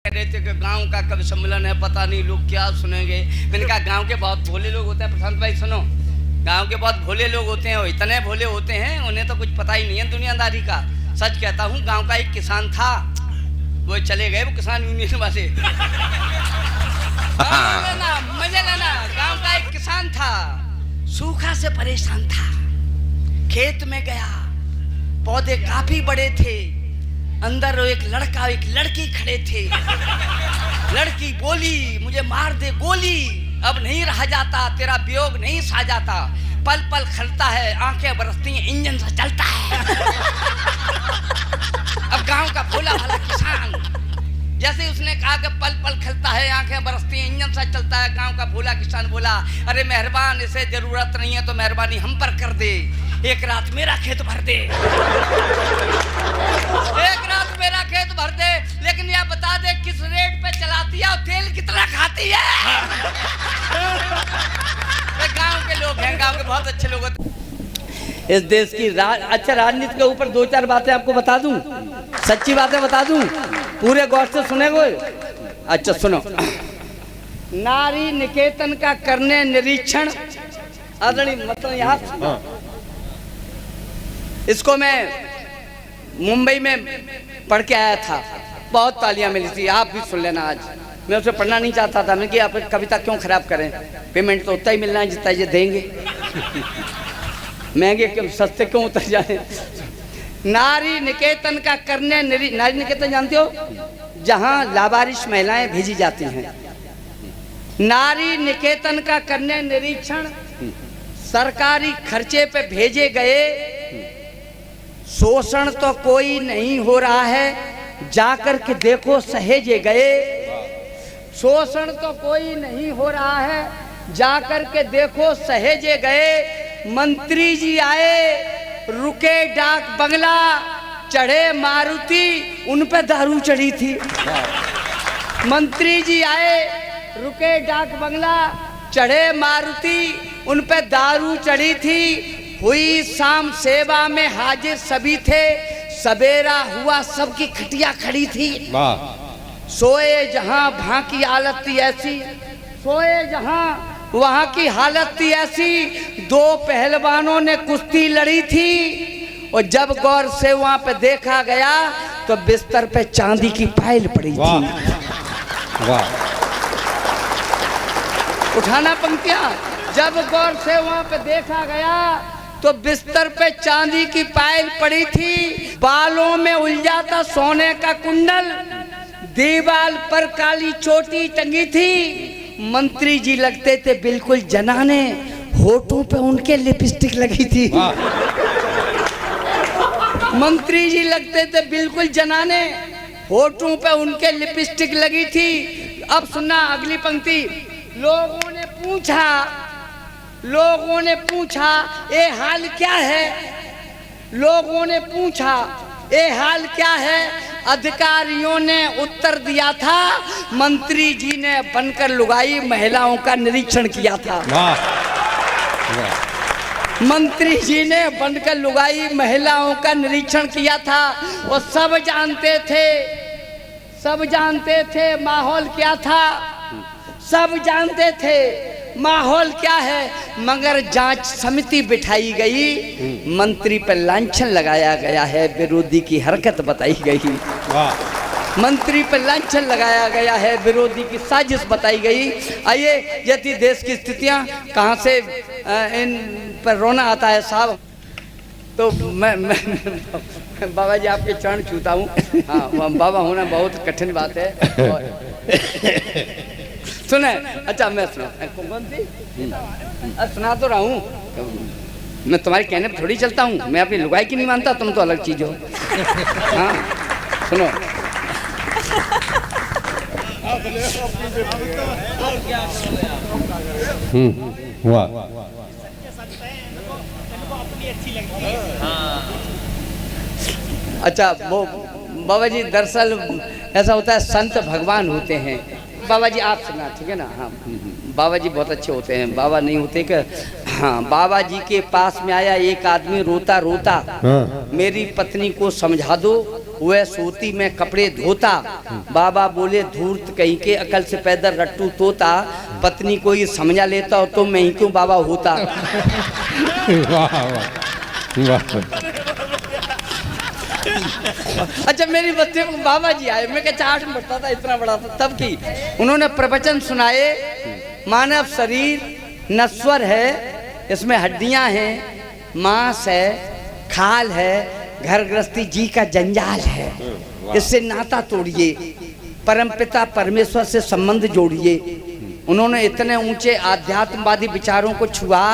कह रहे थे कि गांव का कब सम्मेलन है, पता नहीं लोग क्या सुनेंगे। मैंने कहा गांव के बहुत भोले लोग होते हैं। प्रशांत भाई सुनो, गांव के बहुत भोले लोग होते हैं, वो इतने भोले होते हैं उन्हें तो कुछ पता ही नहीं है दुनियादारी का। सच कहता हूँ, गांव का एक किसान था, वो चले गए, वो किसान यूनियन वाले। मजे लेना। गांव का एक किसान था, सूखा से परेशान था, खेत में गया, पौधे काफी बड़े थे, अंदर एक लड़का एक लड़की खड़े थे। लड़की बोली, मुझे मार दे गोली, अब नहीं रहा जाता, तेरा वियोग नहीं सहा जाता, पल पल खलता है, आंखें बरसती हैं, इंजन सा चलता है। अब गांव का भोला भाला किसान जैसे उसने कहा कि पल पल खलता है, आंखें बरसती हैं, इंजन सा चलता है, गांव का भोला किसान बोला, अरे मेहरबान, इसे जरूरत नहीं है तो मेहरबानी हम पर कर दे, एक रात मेरा खेत भर दे। एक रात मेरा खेत भर दे, लेकिन यह बता दे किस रेट पे चलाती है और तेल कितना खाती है। गांव के लोग हैं, गांव के बहुत अच्छे लोग होते हैं। इस देश की अच्छा राजनीति के ऊपर दो चार बातें आपको बता दूं, सच्ची बातें बता दूं, पूरे गौर से सुनेगो। अच्छा सुनो, नारी निकेतन का करने निरीक्षण, आदरणीय मतलब यहाँ इसको मैं मुंबई में पढ़ के आया था, बहुत तालियां मिली थी, आप भी सुन लेना। आज मैं उसे पढ़ना नहीं चाहता था, मैं कि आप कविता क्यों खराब करें, पेमेंट तो उतना ही मिलना है जितना ये देंगे, महंगे क्यों सस्ते क्यों उतर जाए। नारी निकेतन का करने नारी निकेतन जानते हो, जहां लावारिश महिलाएं भेजी जाती हैं। नारी निकेतन का करने निरीक्षण, सरकारी खर्चे पे भेजे गए, शोषण तो कोई नहीं हो रहा है, जाकर के देखो सहेजे गए। शोषण तो कोई नहीं हो रहा है, जाकर के देखो सहेजे गए। मंत्री जी आए, रुके डाक बंगला, चढ़े मारुति, उन पे दारू चढ़ी थी। मंत्री जी आए, रुके डाक बंगला, चढ़े मारुति, उन पे दारू चढ़ी थी। हुई शाम सेवा में हाजिर सभी थे, सवेरा हुआ सबकी खटिया खड़ी थी। सोए जहां वहां की हालत थी ऐसी, सोए जहां वहां की हालत थी ऐसी, दो पहलवानों ने कुश्ती लड़ी थी, और जब गौर से वहां पे देखा गया तो बिस्तर पे चांदी की फाइल पड़ी थी। वाह, उठाना पंक्तियां। जब गौर से वहां पे देखा गया तो बिस्तर पे चांदी की पायल पड़ी थी, बालों में उलझा था सोने का कुंडल, दीवार पर काली चोटी टंगी थी। मंत्री जी लगते थे बिल्कुल जनाने, होठों पे उनके लिपस्टिक लगी थी। मंत्री जी लगते थे बिल्कुल जनाने, होठों पे उनके लिपस्टिक लगी थी। अब सुनना अगली पंक्ति। लोगों ने पूछा ये हाल क्या है, लोगों ने पूछा ये हाल क्या है। अधिकारियों ने उत्तर दिया था, मंत्री जी ने बनकर लुगाई महिलाओं का निरीक्षण किया था। मंत्री जी ने बनकर लुगाई महिलाओं का निरीक्षण किया था। वो सब जानते थे माहौल क्या था, सब जानते थे माहौल क्या है, मगर जांच समिति बिठाई गई, मंत्री पर लांछन लगाया गया है, विरोधी की हरकत बताई गई। मंत्री पर लांछन लगाया गया है, विरोधी की साजिश बताई गई। आइए, यदि देश की स्थितियां कहां से इन पर रोना आता है साहब, तो मैं बाबा जी आपके चरण छूता हूँ। हाँ, बाबा होना बहुत कठिन बात है। सुने, अच्छा मैं सुना तो रहा हूँ, मैं तुम्हारे कहने पर थोड़ी चलता हूँ, मैं अपनी लुगाई की नहीं मानता, तुम तो अलग चीज हो। हाँ सुनो, वाह, अच्छा वो बाबा जी दरअसल ऐसा होता है, संत भगवान होते हैं। बाबा जी आप सुना, ठीक है ना। हाँ, बाबा जी बहुत अच्छे होते हैं, बाबा नहीं होते कि। हाँ, बाबा जी के पास में आया एक आदमी रोता रोता, मेरी पत्नी को समझा दो, वह सोती में कपड़े धोता। बाबा बोले धूर्त कहीं के, अकल से पैदल रट्टू तोता, पत्नी को ये समझा लेता हो तो मैं ही क्यों बाबा होता। वाह वाह वाह। अच्छा मेरी बच्चे को बाबा जी आए, मैं क्या 8 में पढ़ता था, इतना बड़ा था तब की। उन्होंने प्रवचन सुनाए, मानव शरीर नश्वर है, इसमें हड्डियां हैं, मांस है, खाल है, घर गृहस्थी जी का जंजाल है, इससे नाता तोड़िए, परमपिता परमेश्वर से संबंध जोड़िए। उन्होंने इतने ऊंचे आध्यात्मवादी विचारों को छुआ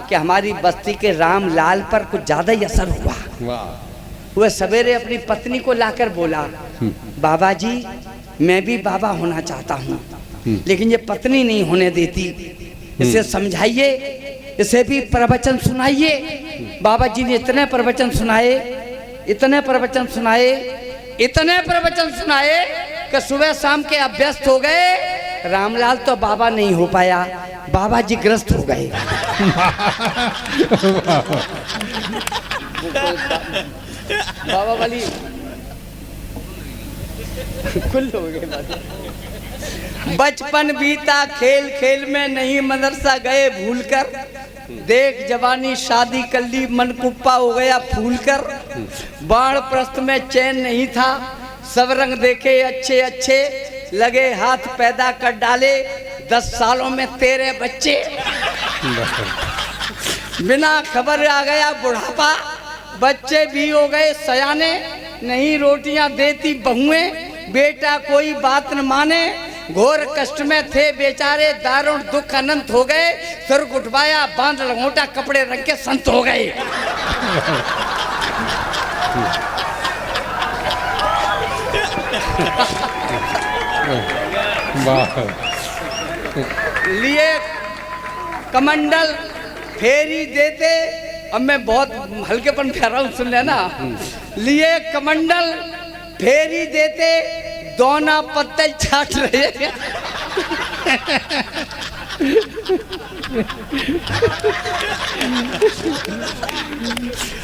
कि हमारी बस्ती के राम लाल पर कुछ ज्यादा ही असर हुआ। वह सवेरे अपनी पत्नी को लाकर बोला, बाबा जी मैं भी बाबा होना चाहता हूँ, लेकिन ये पत्नी नहीं होने देती, इसे समझाइए, इसे भी प्रवचन सुनाइए। बाबा जी ने इतने प्रवचन सुनाए, इतने प्रवचन सुनाए, इतने प्रवचन सुनाए कि सुबह शाम के अभ्यस्त हो गए। रामलाल तो बाबा नहीं हो पाया, बाबा जी ग्रस्त हो गए। बाबा वाली कुल हो गए। बचपन बीता खेल खेल में, नहीं मदरसा गए भूलकर, देख जवानी शादी कर ली, मन कुप्पा हो गया फूल कर। बाण प्रस्थ में चैन नहीं था, सब रंग देखे अच्छे अच्छे, लगे हाथ पैदा कर डाले, 10 सालों में तेरे बच्चे। बिना खबर आ गया बुढ़ापा, बच्चे भी हो गए सयाने, नहीं रोटियां देती बहुएं, बेटा कोई बात न माने। घोर कष्ट में थे बेचारे, दारुण दुख अनंत हो गए, सिर उठवाया बांध लंगोटा, कपड़े रंग के संत हो गए। लिए कमंडल फेरी देते, अब मैं बहुत हल्केपन कह रहा हूँ सुन लेना। लिए कमंडल फेरी देते, दोना पत्ते चाट रहे।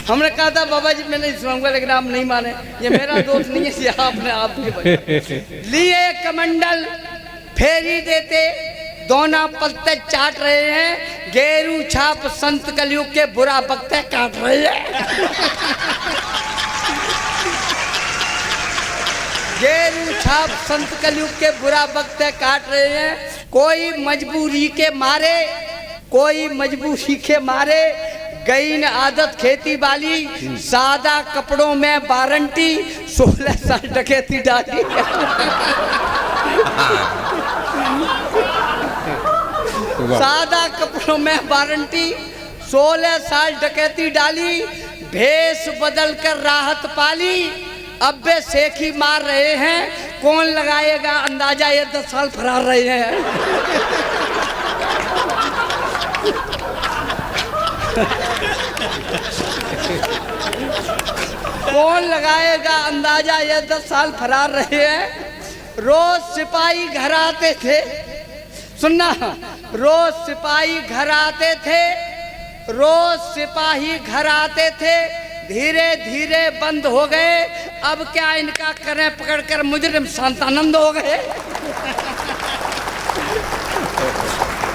हमने कहा था बाबा जी मैं नहीं सुनाऊंगा, लेकिन आप नहीं माने, ये मेरा दोस्त नहीं है, आपने आपके लिए कमंडल फेरी देते, दोना पत्ते चाट रहे हैं, गेरू छाप संत कलयुग के बुरा पत्ते काट रहे हैं। गेरू छाप संत कलयुग के बुरा वक्त काट रहे हैं। कोई मजबूरी के मारे, कोई मजबूरी के मारे, गई न आदत खेती वाली, सादा कपड़ों में वारंटी, 16 साल डकैती डाली। सादा कपड़ों में वारंटी, 16 साल डकैती डाली, भेष बदल कर राहत पाली, अब वे सेखी मार रहे हैं, कौन लगाएगा अंदाजा, ये 10 साल फरार रहे हैं। कौन लगाएगा अंदाजा, ये 10 साल फरार रहे हैं। रोज सिपाही घर आते थे, सुनना, रोज सिपाही घर आते थे, रोज सिपाही घर आते थे, धीरे धीरे बंद हो गए, अब क्या इनका करें, पकड़कर मुजरिम शांतानंद हो गए।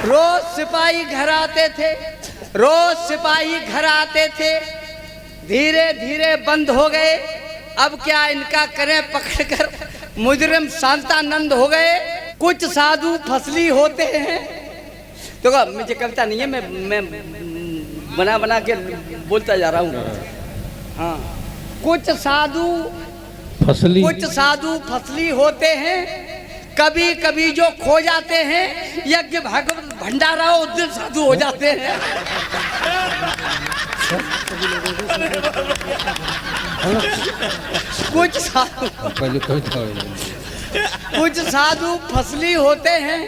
रोज सिपाही घर आते थे, रोज सिपाही घर आते थे, धीरे धीरे बंद हो गए, अब क्या इनका करें, पकड़कर मुजरिम शांतानंद हो गए। कुछ साधु फसली होते हैं, तो मुझे कविता नहीं है, मैं बना बना के बोलता जा रहा हूँ। हाँ, कुछ साधु फसली होते हैं, कभी कभी जो खो जाते हैं, यज्ञ भागवत भंडारा उस दिन साधु हो जाते हैं। कुछ साधु फसली होते हैं,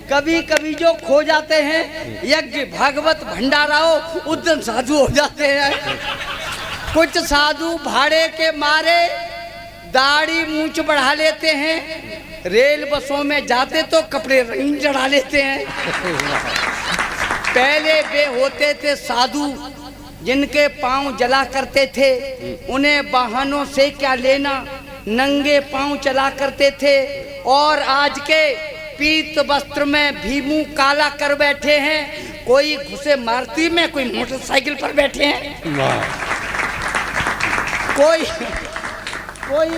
कभी कभी जो खो जाते हैं, यज्ञ भागवत भंडाराओ उस दिन साधु हो जाते हैं। कुछ साधु भाड़े के मारे दाढ़ी मूंछ बढ़ा लेते हैं, रेल बसों में जाते तो कपड़े रंगीन चढ़ा लेते हैं। पहले वे होते थे साधु जिनके पांव जला करते थे, उन्हें वाहनों से क्या लेना, नंगे पांव चला करते थे और आज के पीत वस्त्र में भीमू काला कर बैठे हैं। कोई घुसे मारुति में, कोई मोटरसाइकिल पर बैठे हैं, कोई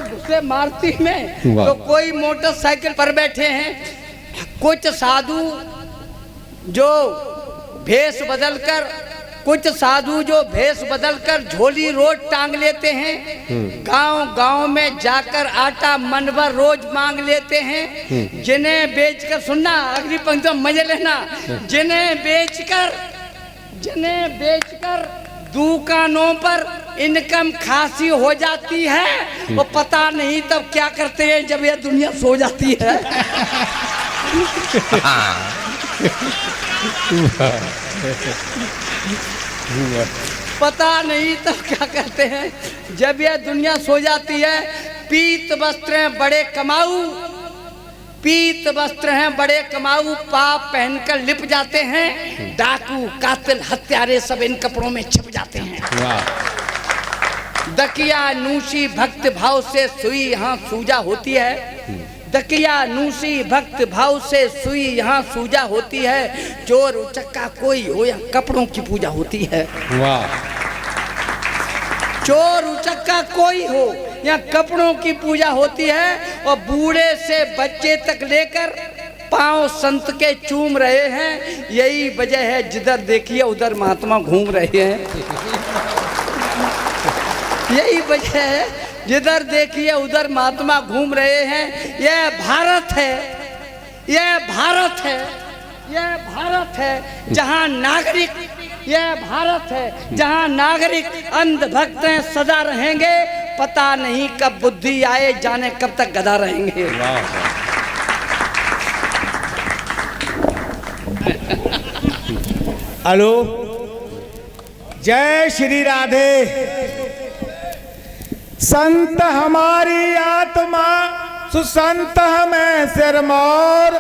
घुसे मारुति में तो कोई मोटरसाइकिल पर बैठे हैं। कुछ साधु जो भेष बदलकर झोली रोज टांग लेते हैं। गांव में जाकर आटा मन भर रोज मांग लेते हैं। जिन्हें बेचकर, सुनना अगली पंक्ति में मजे लेना, जिन्हें बेचकर दुकानों पर इनकम खासी हो जाती है, वो पता नहीं तब क्या करते हैं जब यह दुनिया सो जाती है। पता नहीं तब क्या करते हैं जब यह दुनिया सो जाती है। पीत वस्त्र हैं बड़े कमाऊ, पाप पहनकर लिप जाते हैं। डाकू, कातिल, हत्यारे सब इन कपड़ों में छिप जाते हैं। दकिया नूशी भक्त भाव से सुई यहाँ सूजा होती है। दकिया नूसी भक्त भाव से सुई यहाँ सूजा होती है। चोर उचक्का कोई हो या कपड़ों की पूजा होती है। चोर उचक्का कोई हो या कपड़ों की पूजा होती है। और बूढ़े से बच्चे तक लेकर पांव संत के चूम रहे हैं। यही वजह है जिधर देखिए उधर महात्मा घूम रहे हैं। यही वजह है जिधर देखिए उधर महात्मा घूम रहे हैं। यह भारत है जहां नागरिक अंधभक्त सदा रहेंगे। पता नहीं कब बुद्धि आए, जाने कब तक गधा रहेंगे। हेलो, जय श्री राधे। संत हमारी आत्मा सुसंत हमें सिरमौर,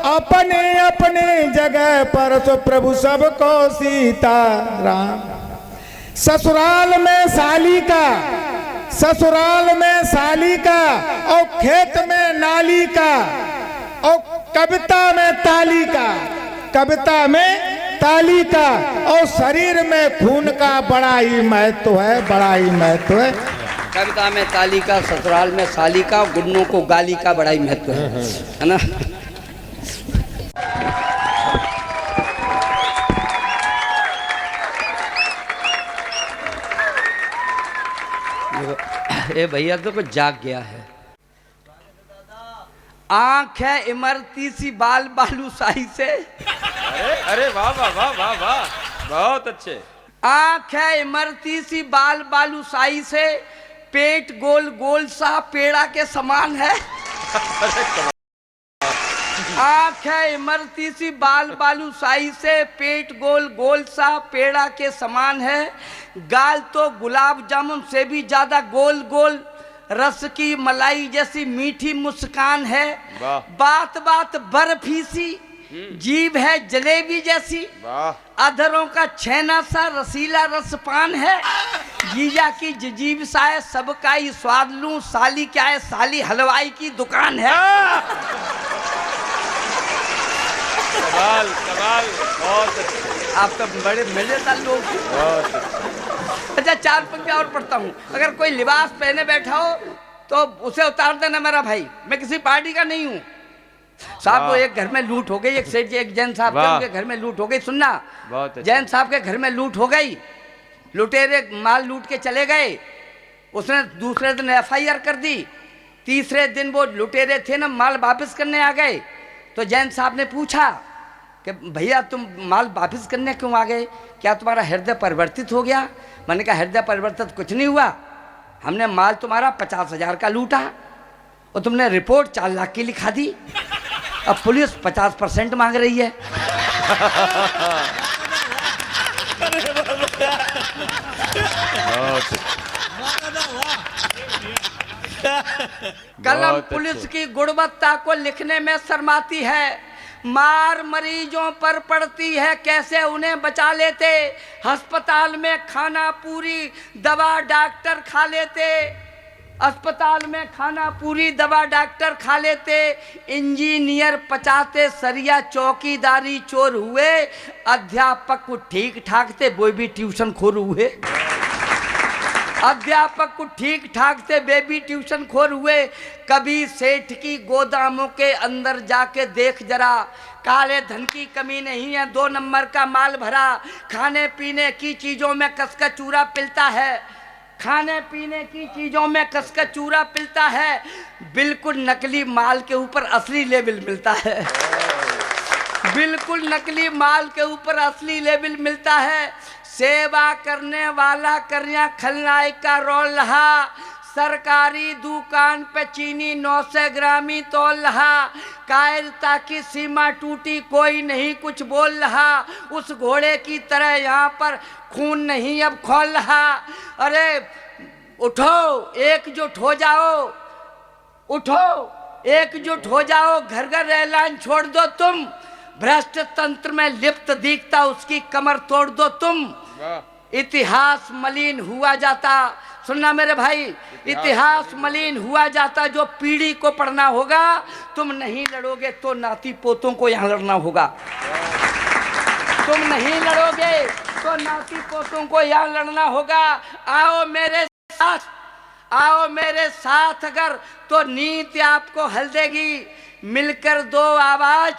अपने अपने जगह पर तो प्रभु सबको सीता राम। ससुराल में साली का और खेत में नाली का और कविता में ताली का और शरीर में खून का बड़ा ही महत्व है। कविता में ताली का, ससुराल में साली का, गुन्नों को गाली का बड़ा ही महत्व है ना। ए भैया तो कुछ जाग गया है। आंख है इमरती सी बाल बालूशाही से। अरे वाह वाह वाह वाह वाह, बहुत अच्छे। आंख है इमरती सी बाल बालूशाही से, पेट गोल गोल सा पेड़ा के समान है। आंख है इमरती सी बाल बालूशाही से, पेट गोल गोल सा पेड़ा के समान है। गाल तो गुलाब जामुन से भी ज्यादा गोल गोल, रस की मलाई जैसी मीठी मुस्कान है। बात बात बर्फी सी, जीभ है जलेबी जैसी। अधरों का छेना सा रसीला रसपान है। जीजा की जीभ सा है सबका ही स्वाद लूं, साली क्या है साली हलवाई की दुकान है। कमाल कमाल, बहुत अच्छे। आप तो बड़े मजेदार लोग। अच्छा, चार पंक्तियां और पढ़ता हूँ। अगर कोई लिबास पहने बैठा हो तो उसे उतार देना मेरा भाई, मैं किसी पार्टी का नहीं हूँ। साहब को एक घर में लूट हो गई, एक सेठ जी एक जैन साहब के घर में लूट हो गई। सुनना, जैन साहब के घर में लूट हो गई। लुटेरे माल लूट के चले गए। उसने दूसरे दिन FIR कर दी। तीसरे दिन वो लुटेरे थे ना माल वापस करने आ गए। तो जैन साहब ने पूछा कि भैया तुम माल वापस करने क्यों आ गए, क्या तुम्हारा हृदय परिवर्तित हो गया? मैंने कहा हृदय परिवर्तित कुछ नहीं हुआ, हमने माल तुम्हारा 50,000 का लूटा और तुमने रिपोर्ट 4 लाख की लिखा दी। अब पुलिस 50% मांग रही है। कलम पुलिस की गुणवत्ता को लिखने में शर्माती है। मार मरीजों पर पड़ती है, कैसे उन्हें बचा लेते। अस्पताल में खाना पूरी दवा डॉक्टर खा लेते। अस्पताल में खाना पूरी दवा डॉक्टर खा लेते, इंजीनियर पचाते सरिया, चौकीदारी चोर हुए, अध्यापक को ठीक ठाक थे वो भी ट्यूशन खोर हुए। अध्यापक को ठीक ठाक थे बेबी ट्यूशन खोर हुए। कभी सेठ की गोदामों के अंदर जाके देख जरा, काले धन की कमी नहीं है, 2 नंबर का माल भरा। खाने पीने की चीजों में कसका चूरा पिलता है, खाने पीने की चीजों में कसका चूरा पिलता है। बिल्कुल नकली माल के ऊपर असली लेबल मिलता है, बिल्कुल नकली माल के ऊपर असली लेबल मिलता है। सेवा करने वाला करिया खलनायक का रोल रहा, सरकारी दुकान पे चीनी 900 ग्रामी तोल रहा। कायरता की सीमा टूटी, कोई नहीं कुछ बोल रहा। उस घोड़े की तरह यहाँ पर खून नहीं अब खोल रहा। अरे उठो एकजुट हो जाओ, उठो एकजुट हो जाओ, घर घर ऐलान छोड़ दो तुम। भ्रष्ट तंत्र में लिप्त दिखता उसकी कमर तोड़ दो तुम। इतिहास मलिन हुआ जाता, सुनना मेरे भाई, इतिहास मलिन हुआ जाता जो पीढ़ी को पढ़ना होगा। तुम नहीं लड़ोगे तो नाती पोतों को यहाँ लड़ना होगा। तुम नहीं लड़ोगे तो नाती पोतों को यहाँ लड़ना होगा। आओ मेरे साथ, आओ मेरे साथ अगर, तो नीति आपको हल देगी। मिलकर दो आवाज,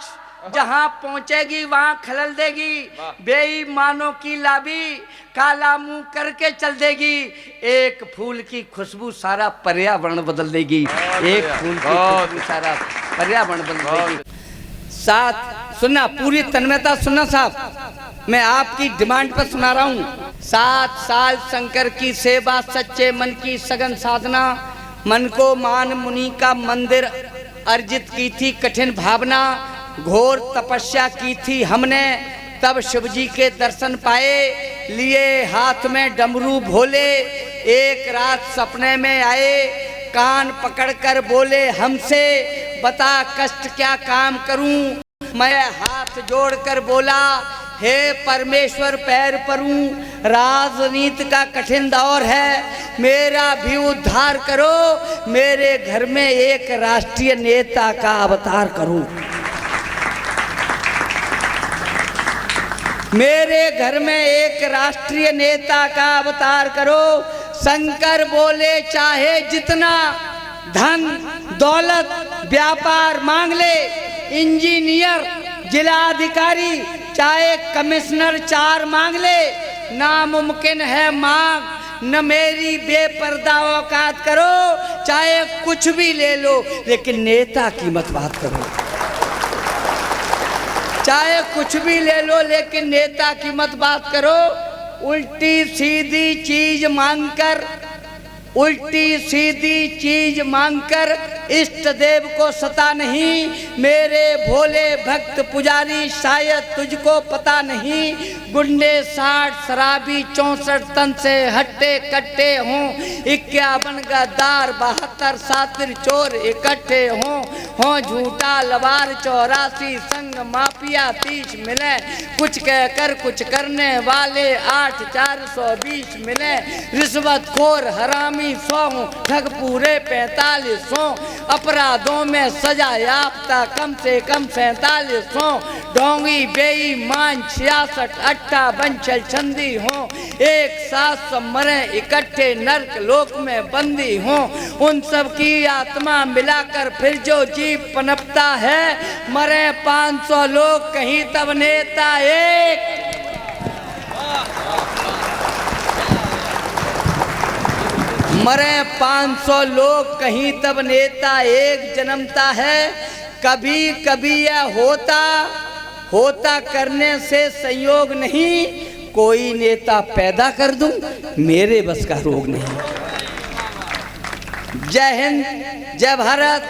जहां पहुंचेगी वहां खलल देगी। बेईमानों की लाबी काला मुंह करके चल देगी। एक फूल की खुशबू सारा पर्यावरण बदल देगी, एक फूल की खुशबू सारा पर्यावरण बदल देगी। साथ सुनना, पूरी तन्मयता सुनना साहब, मैं आपकी डिमांड पर सुना रहा हूँ। 7 साल शंकर की सेवा, सच्चे मन की सघन साधना, मन को मान मुनि का मंदिर अर्जित की थी कठिन भावना। घोर तपस्या की थी हमने, तब शिव जी के दर्शन पाए। लिए हाथ में डमरू भोले, एक रात सपने में आए। कान पकड़कर बोले हमसे, बता कष्ट क्या काम करूं। मैं हाथ जोड़कर बोला, हे परमेश्वर पैर परूं। राजनीति का कठिन दौर है, मेरा भी उद्धार करो। मेरे घर में एक राष्ट्रीय नेता का अवतार करूं। मेरे घर में एक राष्ट्रीय नेता का अवतार करो। शंकर बोले चाहे जितना धन दौलत व्यापार मांग ले, इंजीनियर जिलाधिकारी चाहे कमिश्नर 4 मांग ले, नामुमकिन है मांग न मेरी बेपर्दा औकात करो। चाहे कुछ भी ले लो लेकिन नेता की मत बात करो। चाहे कुछ भी ले लो लेकिन नेता की मत बात करो। उल्टी सीधी चीज मांगकर, उल्टी सीधी चीज मांगकर इष्ट देव को सता नहीं। मेरे भोले भक्त पुजारी शायद तुझको पता नहीं। गुंडे 60 शराबी 64 तन से हट्टे कट्टे हों। 51 गद्दार 72 सातिर चोर इकट्ठे हों। झूठा लवार 84 संग माफिया 30 मिले। कुछ कहकर कुछ करने वाले 8 420 मिले। रिश्वतखोर हरामी 100, ठग पूरे 4500। अपराधों में सजा याफ्ता कम से कम 4700। ढोंगी बेईमान 66 अट्ठा बंचल छंदी हो। एक साथ सब मरे इकट्ठे नर्क लोक में बंदी हो। उन सब की आत्मा मिलाकर फिर जो जीव पनपता है। मरे 500 लोग कहीं तब नेता एक। मरे 500 लोग कहीं तब नेता एक जन्मता है। कभी कभी यह होता करने से संयोग नहीं। कोई नेता पैदा कर दूं मेरे बस का रोग नहीं। जय हिंद, जय भारत।